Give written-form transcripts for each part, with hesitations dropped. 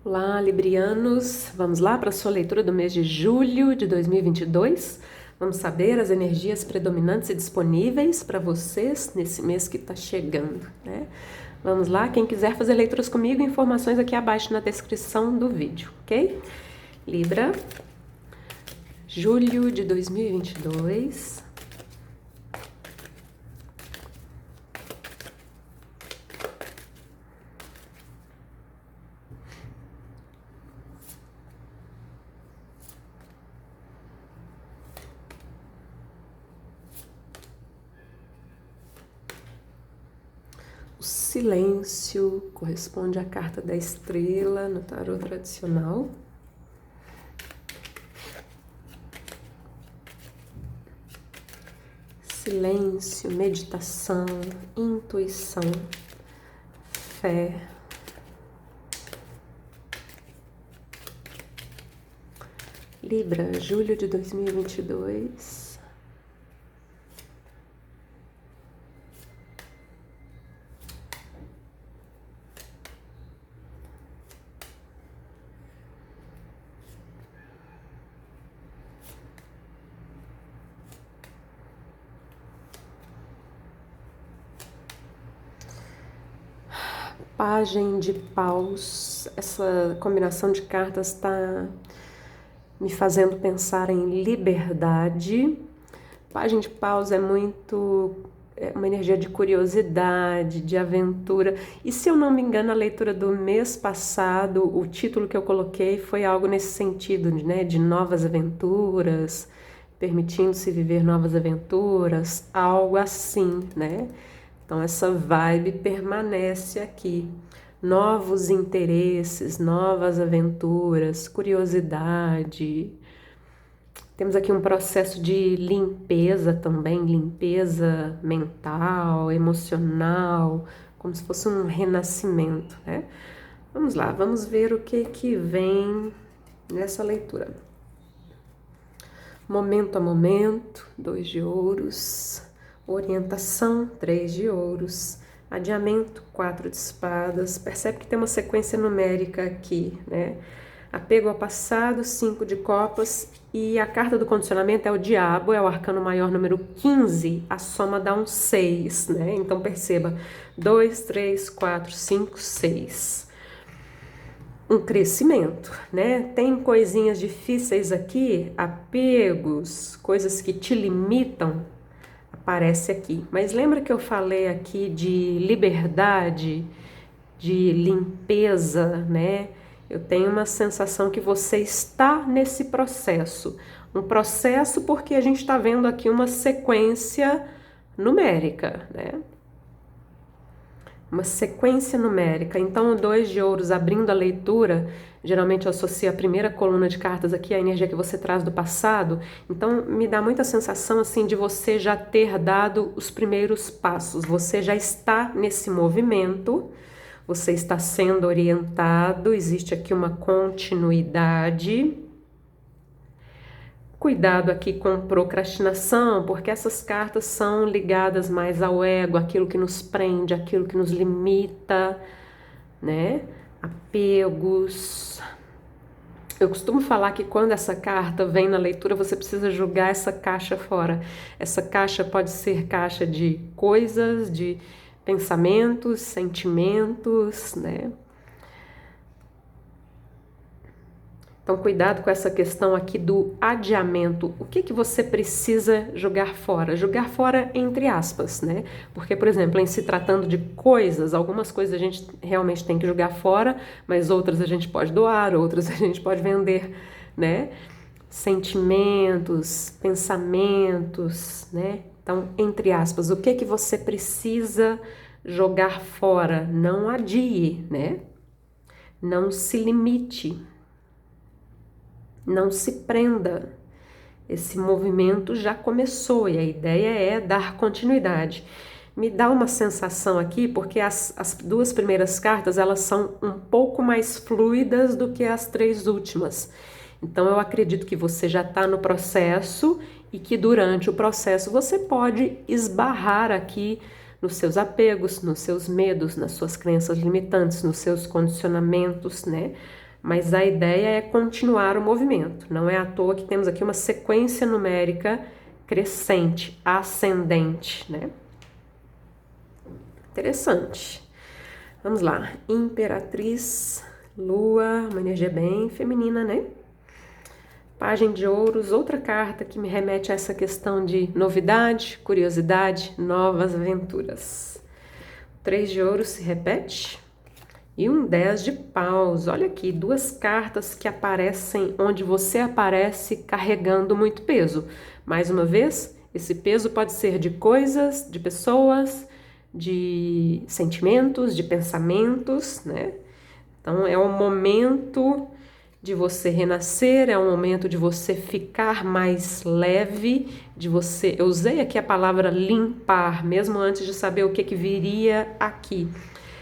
Olá, librianos! Vamos lá para a sua leitura do mês de julho de 2022. Vamos saber as energias predominantes e disponíveis para vocês nesse mês que está chegando, né? Vamos lá, quem quiser fazer leituras comigo, informações aqui abaixo na descrição do vídeo, ok? Libra, julho de 2022. O silêncio corresponde à carta da estrela no tarô tradicional. Silêncio, meditação, intuição, fé. Libra, julho de 2022. Pagem de paus, essa combinação de cartas está me fazendo pensar em liberdade. Pagem de paus é uma energia de curiosidade, de aventura. E se eu não me engano, a leitura do mês passado, o título que eu coloquei foi algo nesse sentido, né? De novas aventuras, permitindo-se viver novas aventuras, algo assim, né? Então essa vibe permanece aqui. Novos interesses, novas aventuras, curiosidade. Temos aqui um processo de limpeza também, limpeza mental, emocional, como se fosse um renascimento, né? Vamos lá, vamos ver o que vem nessa leitura. Momento a momento, 2 de ouros. Orientação, 3 de ouros. Adiamento, 4 de espadas. Percebe que tem uma sequência numérica aqui, né? Apego ao passado, 5 de copas. E a carta do condicionamento é o diabo, é o arcano maior número 15. A soma dá um 6, né? Então perceba, 2, 3, 4, 5, 6. Um crescimento, né? Tem coisinhas difíceis aqui, apegos, coisas que te limitam, aparece aqui. Mas lembra que eu falei aqui de liberdade, de limpeza, né? Eu tenho uma sensação que você está nesse processo. Um processo porque a gente está vendo aqui uma sequência numérica, né? Uma sequência numérica. Então, o 2 de ouros abrindo a leitura, geralmente eu associo a primeira coluna de cartas aqui, a energia que você traz do passado. Então, me dá muita sensação assim de você já ter dado os primeiros passos. Você já está nesse movimento, você está sendo orientado, existe aqui uma continuidade. Cuidado aqui com procrastinação, porque essas cartas são ligadas mais ao ego, aquilo que nos prende, aquilo que nos limita, né? Apegos. Eu costumo falar que quando essa carta vem na leitura, você precisa jogar essa caixa fora. Essa caixa pode ser caixa de coisas, de pensamentos, sentimentos, né? Então, cuidado com essa questão aqui do adiamento. O que você precisa jogar fora? Jogar fora entre aspas, né? Porque, por exemplo, em se tratando de coisas, algumas coisas a gente realmente tem que jogar fora, mas outras a gente pode doar, outras a gente pode vender, né? Sentimentos, pensamentos, né? Então, entre aspas, o que você precisa jogar fora? Não adie, né? Não se limite. Não se prenda. Esse movimento já começou e a ideia é dar continuidade. Me dá uma sensação aqui, porque as 2 primeiras cartas, elas são um pouco mais fluidas do que as 3 últimas. Então, eu acredito que você já está no processo e que durante o processo você pode esbarrar aqui nos seus apegos, nos seus medos, nas suas crenças limitantes, nos seus condicionamentos, né? mas a ideia é continuar o movimento. Não é à toa que temos aqui uma sequência numérica crescente, ascendente, né? Interessante. Vamos lá. Imperatriz, Lua, uma energia bem feminina, né? Pagem de Ouros, outra carta que me remete a essa questão de novidade, curiosidade, novas aventuras. 3 de Ouros se repete. E um 10 de Paus. Olha aqui, duas cartas que aparecem onde você aparece carregando muito peso. Mais uma vez, esse peso pode ser de coisas, de pessoas, de sentimentos, de pensamentos, né? Então é um momento de você renascer, é um momento de você ficar mais leve, de você... Eu usei aqui a palavra limpar, mesmo antes de saber o que viria aqui.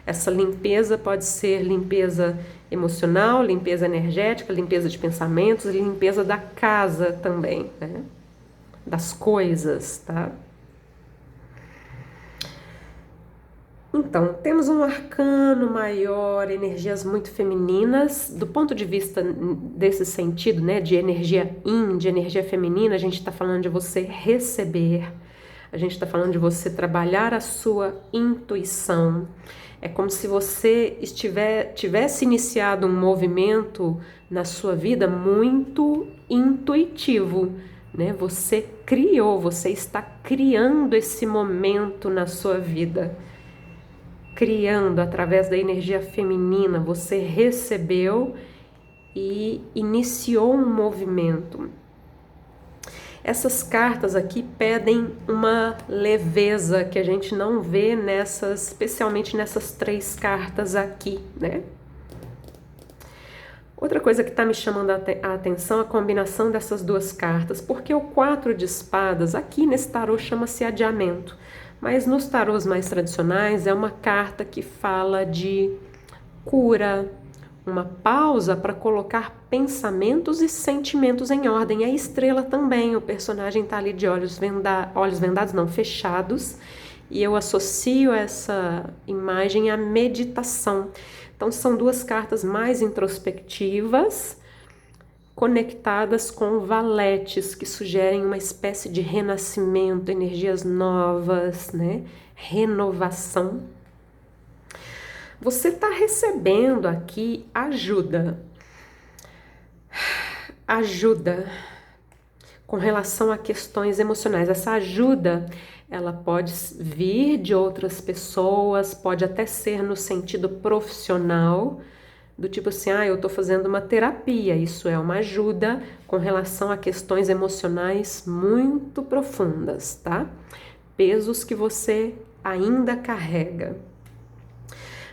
Essa limpeza pode ser limpeza emocional, limpeza energética, limpeza de pensamentos, limpeza da casa também, né? Das coisas, tá? Então, temos um arcano maior, energias muito femininas. Do ponto de vista desse sentido, né, de energia yin, de energia feminina, a gente está falando de você receber, a gente está falando de você trabalhar a sua intuição. É como se você tivesse iniciado um movimento na sua vida muito intuitivo, né? Você criou, você está criando esse momento na sua vida. Criando através da energia feminina, você recebeu e iniciou um movimento. Essas cartas aqui pedem uma leveza que a gente não vê nessas, especialmente nessas 3 cartas aqui, né? Outra coisa que está me chamando a atenção é a combinação dessas 2 cartas, porque o 4 de espadas aqui nesse tarô chama-se adiamento, mas nos tarôs mais tradicionais é uma carta que fala de cura, uma pausa para colocar pensamentos e sentimentos em ordem. A estrela também, o personagem está ali de olhos vendados, não, fechados, e eu associo essa imagem à meditação. Então são 2 cartas mais introspectivas, conectadas com valetes, que sugerem uma espécie de renascimento, energias novas, né? Renovação. Você está recebendo aqui ajuda. Ajuda com relação a questões emocionais. Essa ajuda, ela pode vir de outras pessoas, pode até ser no sentido profissional, do tipo assim, eu estou fazendo uma terapia, isso é uma ajuda com relação a questões emocionais muito profundas, tá? Pesos que você ainda carrega.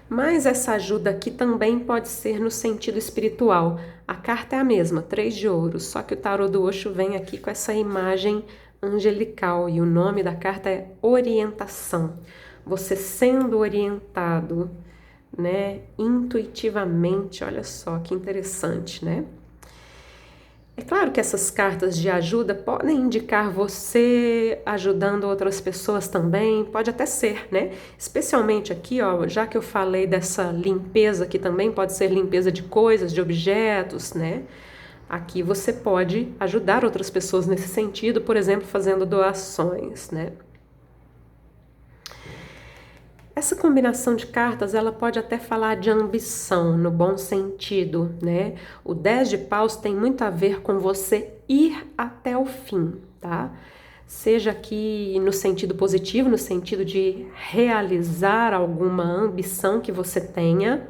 Mas essa ajuda aqui também pode ser no sentido espiritual. A carta é a mesma, 3 de ouros, só que o tarô do Osho vem aqui com essa imagem angelical e o nome da carta é orientação. Você sendo orientado, né, intuitivamente, olha só que interessante, né? É claro que essas cartas de ajuda podem indicar você ajudando outras pessoas também, pode até ser, né? Especialmente aqui, ó, já que eu falei dessa limpeza que também pode ser limpeza de coisas, de objetos, né? Aqui você pode ajudar outras pessoas nesse sentido, por exemplo, fazendo doações, né? Essa combinação de cartas, ela pode até falar de ambição, no bom sentido, né? O 10 de paus tem muito a ver com você ir até o fim, tá? Seja aqui no sentido positivo, no sentido de realizar alguma ambição que você tenha,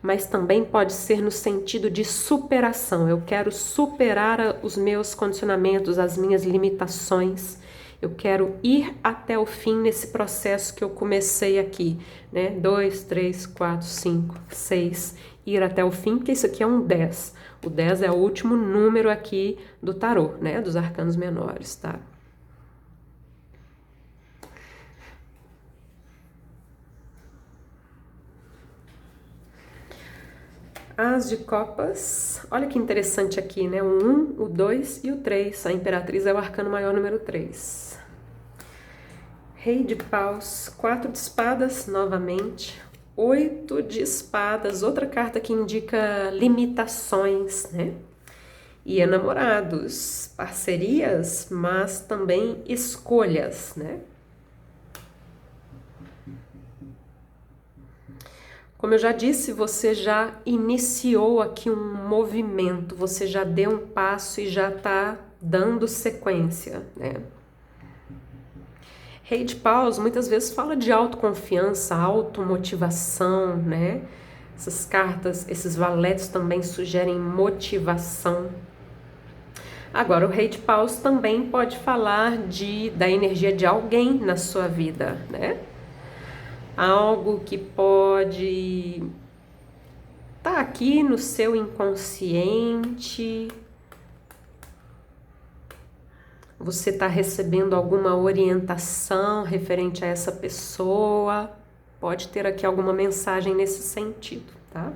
mas também pode ser no sentido de superação. Eu quero superar os meus condicionamentos, as minhas limitações. Eu quero ir até o fim nesse processo que eu comecei aqui, né? 2, 3, 4, 5, 6, ir até o fim, porque isso aqui é um 10. O 10 é o último número aqui do tarô, né? Dos arcanos menores, tá? As de copas, olha que interessante aqui, né? O 1, o 2 e o 3. A imperatriz é o arcano maior número 3. Rei de paus, 4 de espadas novamente, 8 de espadas, outra carta que indica limitações, né? E enamorados, parcerias, mas também escolhas, né? Como eu já disse, você já iniciou aqui um movimento, você já deu um passo e já está dando sequência, né? Rei de Paus muitas vezes fala de autoconfiança, automotivação, né? Essas cartas, esses valetes também sugerem motivação. Agora, o Rei de Paus também pode falar da energia de alguém na sua vida, né? Algo que pode estar aqui no seu inconsciente. Você está recebendo alguma orientação referente a essa pessoa. Pode ter aqui alguma mensagem nesse sentido, tá?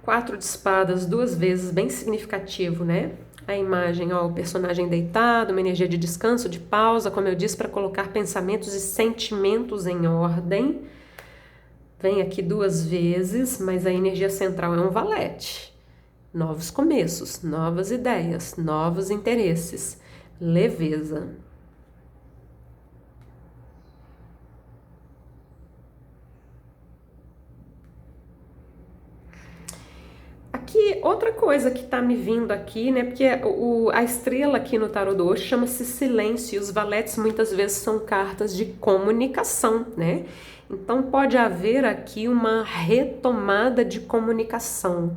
4 de espadas, 2 vezes, bem significativo, né? A imagem, ó, o personagem deitado, uma energia de descanso, de pausa, como eu disse, para colocar pensamentos e sentimentos em ordem. Vem aqui 2 vezes, mas a energia central é um valete. Novos começos, novas ideias, novos interesses, leveza. Aqui, outra coisa que tá me vindo aqui, né? Porque a estrela aqui no tarô do Osho chama-se silêncio, e os valetes muitas vezes são cartas de comunicação, né? Então pode haver aqui uma retomada de comunicação.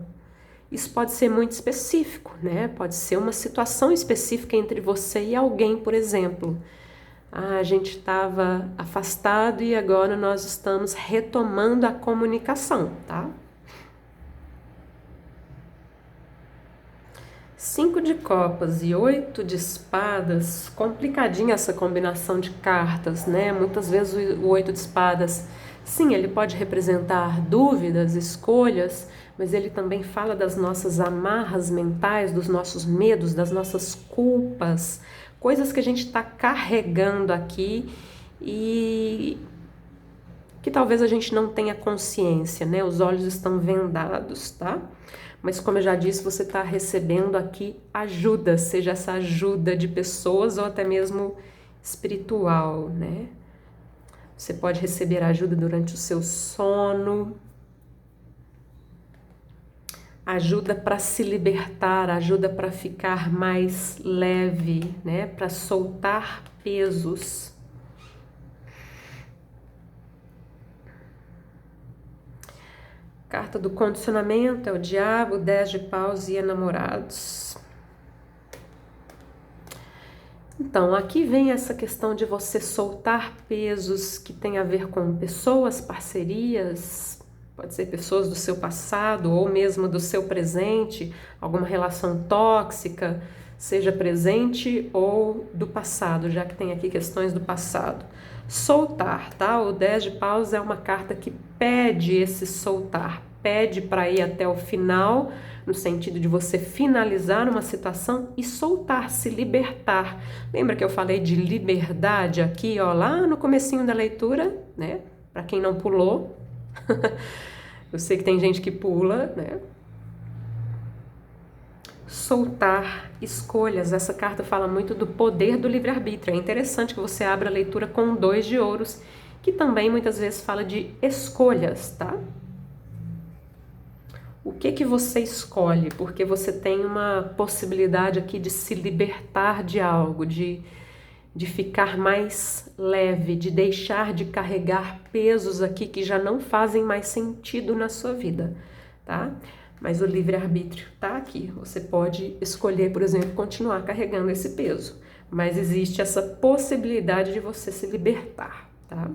Isso pode ser muito específico, né? Pode ser uma situação específica entre você e alguém, por exemplo. A gente estava afastado e agora nós estamos retomando a comunicação, tá? 5 de copas e 8 de espadas, complicadinha essa combinação de cartas, né? Muitas vezes o 8 de espadas, sim, ele pode representar dúvidas, escolhas, mas ele também fala das nossas amarras mentais, dos nossos medos, das nossas culpas, coisas que a gente está carregando aqui e que talvez a gente não tenha consciência, né? Os olhos estão vendados, tá? Mas como eu já disse, você está recebendo aqui ajuda, seja essa ajuda de pessoas ou até mesmo espiritual, né? Você pode receber ajuda durante o seu sono, ajuda para se libertar, ajuda para ficar mais leve, né? Para soltar pesos. Carta do condicionamento é o diabo, 10 de paus e enamorados. Então, aqui vem essa questão de você soltar pesos que tem a ver com pessoas, parcerias, pode ser pessoas do seu passado ou mesmo do seu presente, alguma relação tóxica, seja presente ou do passado, já que tem aqui questões do passado. Soltar, tá? O 10 de paus é uma carta que pede esse soltar, pede para ir até o final, no sentido de você finalizar uma situação e soltar, se libertar. Lembra que eu falei de liberdade aqui, ó, lá no comecinho da leitura, né? Para quem não pulou. Eu sei que tem gente que pula, né? Soltar escolhas. Essa carta fala muito do poder do livre-arbítrio. É interessante que você abra a leitura com 2 de ouros, que também muitas vezes fala de escolhas, tá? O que você escolhe? Porque você tem uma possibilidade aqui de se libertar de algo, de ficar mais leve, de deixar de carregar pesos aqui que já não fazem mais sentido na sua vida, tá? Mas o livre-arbítrio tá aqui. Você pode escolher, por exemplo, continuar carregando esse peso, mas existe essa possibilidade de você se libertar, tá?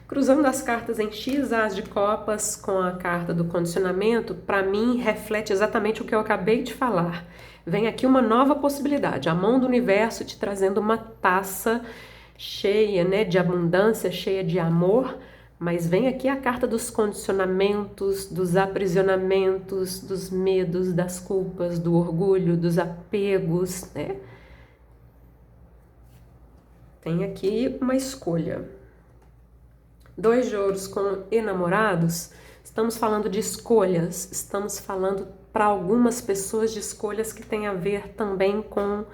Cruzando as cartas em X, as de copas com a carta do condicionamento, para mim reflete exatamente o que eu acabei de falar. Vem aqui uma nova possibilidade, a mão do universo te trazendo uma taça cheia, né, de abundância, cheia de amor, mas vem aqui a carta dos condicionamentos, dos aprisionamentos, dos medos, das culpas, do orgulho, dos apegos, né? Tem aqui uma escolha. 2 de ouros com enamorados, estamos falando de escolhas, estamos falando para algumas pessoas de escolhas que têm a ver também com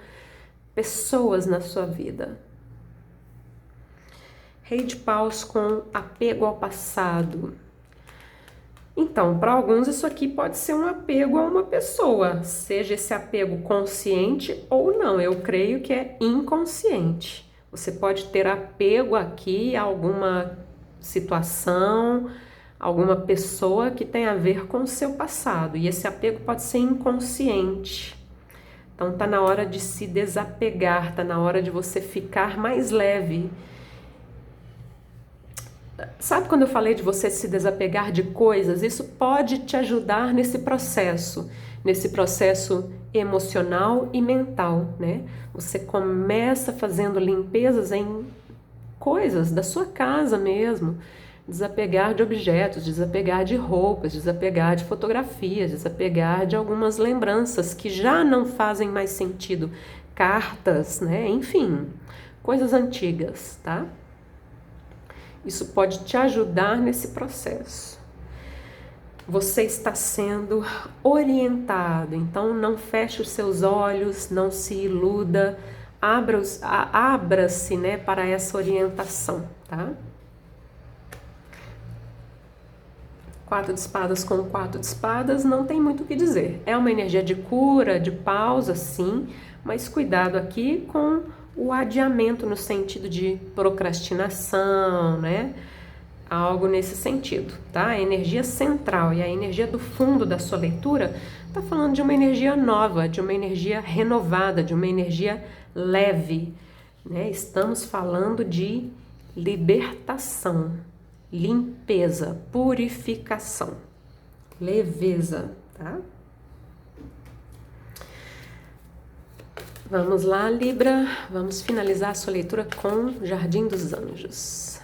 pessoas na sua vida. Rei de paus com apego ao passado. Então, para alguns isso aqui pode ser um apego a uma pessoa, seja esse apego consciente ou não, eu creio que é inconsciente. Você pode ter apego aqui a alguma situação, alguma pessoa que tem a ver com o seu passado, e esse apego pode ser inconsciente. Então tá na hora de se desapegar, tá na hora de você ficar mais leve. Sabe quando eu falei de você se desapegar de coisas? Isso pode te ajudar nesse processo emocional e mental, né? Você começa fazendo limpezas em coisas da sua casa mesmo, desapegar de objetos, desapegar de roupas, desapegar de fotografias, desapegar de algumas lembranças que já não fazem mais sentido, cartas, né? Enfim, coisas antigas, tá? Isso pode te ajudar nesse processo. Você está sendo orientado, então não feche os seus olhos, não se iluda, abra-se, né, para essa orientação, tá? 4 de espadas com 4 de espadas não tem muito o que dizer. É uma energia de cura, de pausa, sim, mas cuidado aqui com o adiamento no sentido de procrastinação, né? Algo nesse sentido, tá? A energia central e a energia do fundo da sua leitura tá falando de uma energia nova, de uma energia renovada, de uma energia leve, né? Estamos falando de libertação, limpeza, purificação, leveza, tá? Vamos lá, Libra, vamos finalizar a sua leitura com Jardim dos Anjos.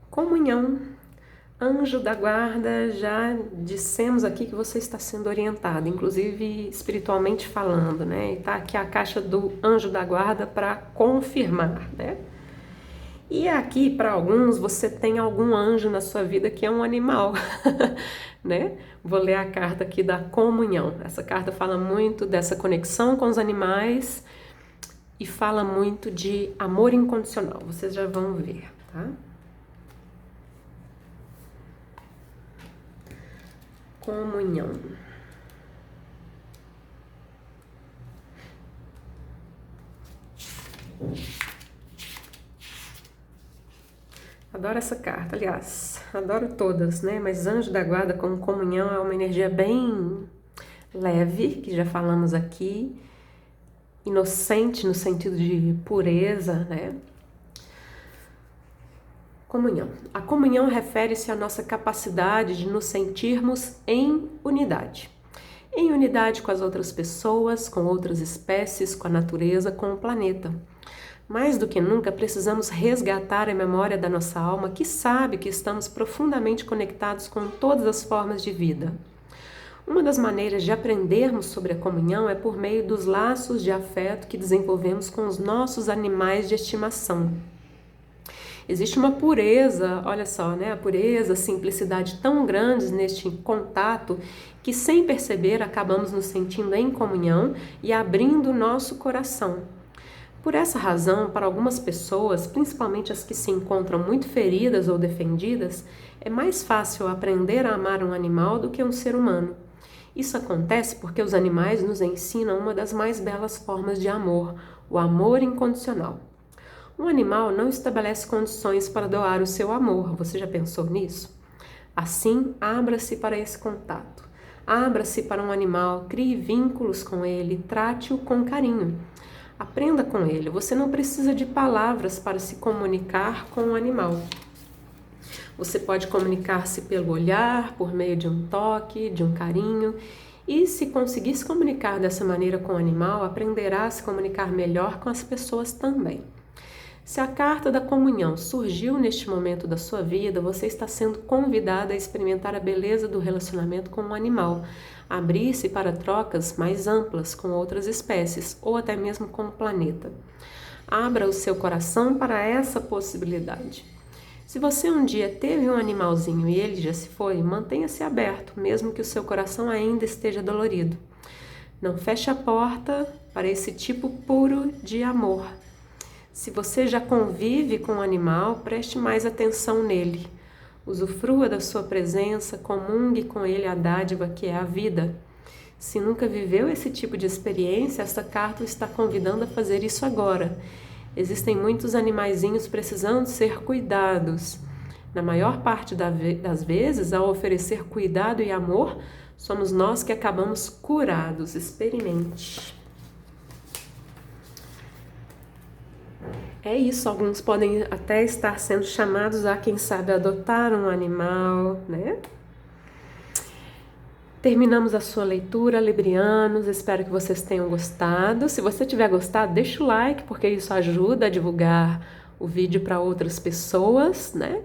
Comunhão, anjo da guarda, já dissemos aqui que você está sendo orientado, inclusive espiritualmente falando, né? E tá aqui a caixa do anjo da guarda para confirmar, né? E aqui, para alguns, você tem algum anjo na sua vida que é um animal, né? Vou ler a carta aqui da comunhão. Essa carta fala muito dessa conexão com os animais e fala muito de amor incondicional. Vocês já vão ver, tá? Comunhão. Adoro essa carta, aliás, adoro todas, né? Mas anjo da guarda como comunhão é uma energia bem leve, que já falamos aqui, inocente no sentido de pureza, né? Comunhão. A comunhão refere-se à nossa capacidade de nos sentirmos em unidade. Em unidade com as outras pessoas, com outras espécies, com a natureza, com o planeta. Mais do que nunca, precisamos resgatar a memória da nossa alma que sabe que estamos profundamente conectados com todas as formas de vida. Uma das maneiras de aprendermos sobre a comunhão é por meio dos laços de afeto que desenvolvemos com os nossos animais de estimação. Existe uma pureza, olha só, né? A pureza, a simplicidade tão grandes neste contato que, sem perceber, acabamos nos sentindo em comunhão e abrindo o nosso coração. Por essa razão, para algumas pessoas, principalmente as que se encontram muito feridas ou defendidas, é mais fácil aprender a amar um animal do que um ser humano. Isso acontece porque os animais nos ensinam uma das mais belas formas de amor, o amor incondicional. Um animal não estabelece condições para doar o seu amor, você já pensou nisso? Assim, abra-se para esse contato. Abra-se para um animal, crie vínculos com ele, trate-o com carinho. Aprenda com ele, você não precisa de palavras para se comunicar com o animal. Você pode comunicar-se pelo olhar, por meio de um toque, de um carinho. E se conseguir se comunicar dessa maneira com o animal, aprenderá a se comunicar melhor com as pessoas também. Se a carta da comunhão surgiu neste momento da sua vida, você está sendo convidada a experimentar a beleza do relacionamento com um animal, abrir-se para trocas mais amplas com outras espécies ou até mesmo com o planeta. Abra o seu coração para essa possibilidade. Se você um dia teve um animalzinho e ele já se foi, mantenha-se aberto, mesmo que o seu coração ainda esteja dolorido. Não feche a porta para esse tipo puro de amor. Se você já convive com o animal, preste mais atenção nele. Usufrua da sua presença, comungue com ele a dádiva que é a vida. Se nunca viveu esse tipo de experiência, esta carta está convidando a fazer isso agora. Existem muitos animaizinhos precisando ser cuidados. Na maior parte das vezes, ao oferecer cuidado e amor, somos nós que acabamos curados. Experimente. É isso, alguns podem até estar sendo chamados a, quem sabe, adotar um animal, né? Terminamos a sua leitura, librianos, espero que vocês tenham gostado. Se você tiver gostado, deixa o like, porque isso ajuda a divulgar o vídeo para outras pessoas, né?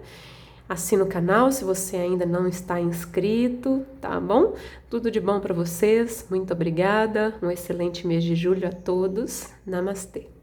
Assina o canal se você ainda não está inscrito, tá bom? Tudo de bom para vocês, muito obrigada, um excelente mês de julho a todos. Namastê!